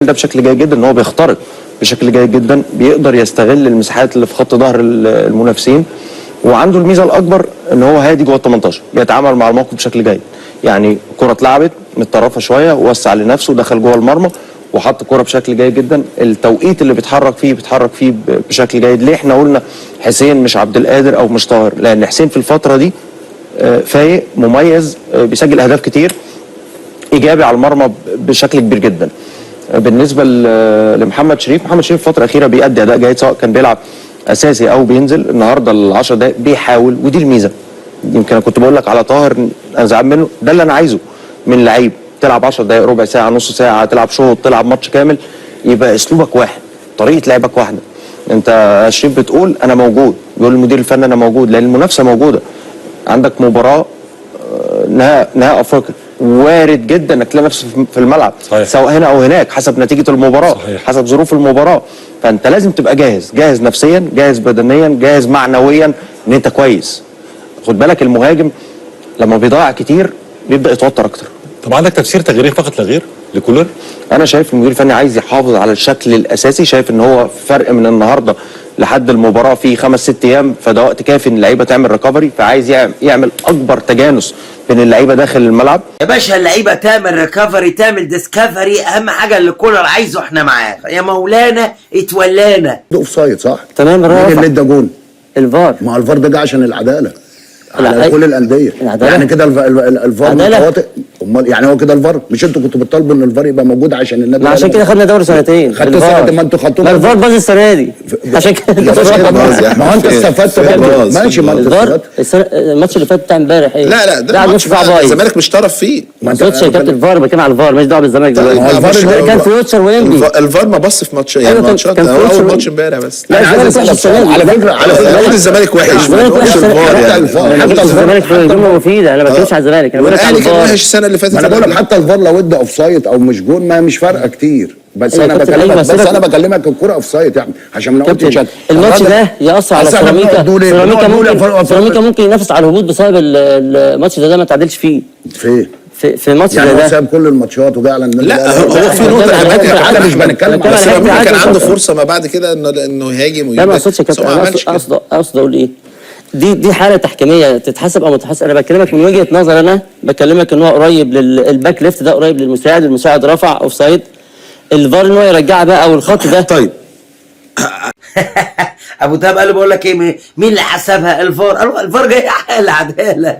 ده بشكل جيد جدا ان هو بيخترق بشكل جيد جدا، بيقدر يستغل المساحات اللي في خط ظهر المنافسين، وعنده الميزه الاكبر ان هو هادي جوه ال 18 بيتعامل مع الموقف بشكل جيد. يعني كره اتلعبت متطرفه شويه ووسع لنفسه دخل جوه المرمى وحط كره بشكل جيد جدا. التوقيت اللي بيتحرك فيه بشكل جيد. ليه احنا قلنا حسين مش عبد القادر او مش طاهر؟ لان حسين في الفتره دي فايق مميز، بيسجل اهداف كتير، ايجابي على المرمى بشكل كبير جدا. بالنسبه لمحمد شريف، محمد شريف الفتره الاخيره بيأدي اداء جيد سواء كان بيلعب اساسي او بينزل. النهارده ال 10 دقائق بيحاول، ودي الميزه. يمكن انا كنت بقول لك على طاهر انا زعلان منه، ده اللي انا عايزه من لعيب. تلعب 10 دقائق، ربع ساعه، نص ساعه، تلعب شوط، تلعب ماتش كامل، يبقى اسلوبك واحد، طريقه لعبك واحده. انت يا شريف بتقول انا موجود، بيقول المدير الفني انا موجود، لان المنافسه موجوده. عندك مباراه نهائي افريقيا، وارد جدا انك تلاقي نفسك في الملعب صحيح. سواء هنا او هناك حسب نتيجه المباراه صحيح. حسب ظروف المباراه. فانت لازم تبقى جاهز نفسيا، جاهز بدنيا، جاهز معنويا ان انت كويس. خد بالك المهاجم لما بيضيع كتير بيبدا يتوتر اكتر. طب عندك تفسير تغييري فقط لا غير لكولر؟ انا شايف المدير الفني عايز يحافظ على الشكل الاساسي، شايف ان هو فرق من النهارده لحد المباراه في 5-6 ايام، فده وقت كافي ان اللعيبه تعمل ريكفري، فعايز يعمل اكبر تجانس بين اللعيبه داخل الملعب. يا باشا اللعيبه تعمل ريكفري، تعمل ديسكفري، اهم حاجه اللي كولر عايزه احنا معاه. يا مولانا اتولانا. ده اوف سايد صح؟ تمام. مين اللي ادى جون؟ الفار. ما الفار ده جه عشان العداله على كل الانديه. يعني كده الفار متواطئ. امال يعني هو كده الفار؟ مش انتوا كنتوا بتطالبوا ان الفار يبقى موجود عشان النادي؟ ما عشان كده خدنا دوري سنتين. خدتوا سنتين، ما انتوا خدتوه. ما الفار باظ السنه دي عشان كده. ما هو انت استفدت برضه. ماشي، ما انت استفدت. الماتش اللي فات بتاع امبارح ايه؟ لا ده الماتش بتاع بايظ. الزمالك مش طرف فيه. ما قلتش يا كابتن الفار، بتكلم على الفار، ماليش دعوه بالزمالك دلوقتي. ما هو الفار كان فيوتشر وينبي. الفار ما بص في ماتش، يعني ماتشات اول ماتش امبارح بس. لا الزمالك وحش السنه دي. على فكره الزمالك وحش. الزمالك وحش حتى الزمالك في جمله مفيده. انا ما بتكلمش على الزمالك، انا بقول لك على الاهلي كان الفار. وحش السنه اللي فاتت. انا بقول لك حتى الفار لو ادى اوف سايد او مش جون ما مش فارقه كتير. بس انا بكلمك الكوره اوف سايد يعني عشان ما نقولش الماتش ده ياثر على سيراميكا. سيراميكا ممكن ينافس على الهبوط بسبب الماتش ده ما تعادلش فيه. في ماتش يعني ده هو ساب كل الماتشات وجه على النادي. لا هو في نقطه انا مش بنتكلم على سيراميكا، كان عنده فرصه ما بعد كده انه يهاجم. لا ما اقصدش كده، اقصد اقول ايه، دي حاله تحكيميه تتحسب او ما تتحسب. انا بكلمك من وجهه نظر، انا بكلمك ان هو قريب للباك ليفت ده، قريب للمساعد، المساعد رفع اوف سايد، الفار ان هو يرجعها بقى او الخط ده. طيب ابو تاب قال له بقول لك ايه، مين اللي حسبها؟ الفار. قالوا الفار جاي على العداله.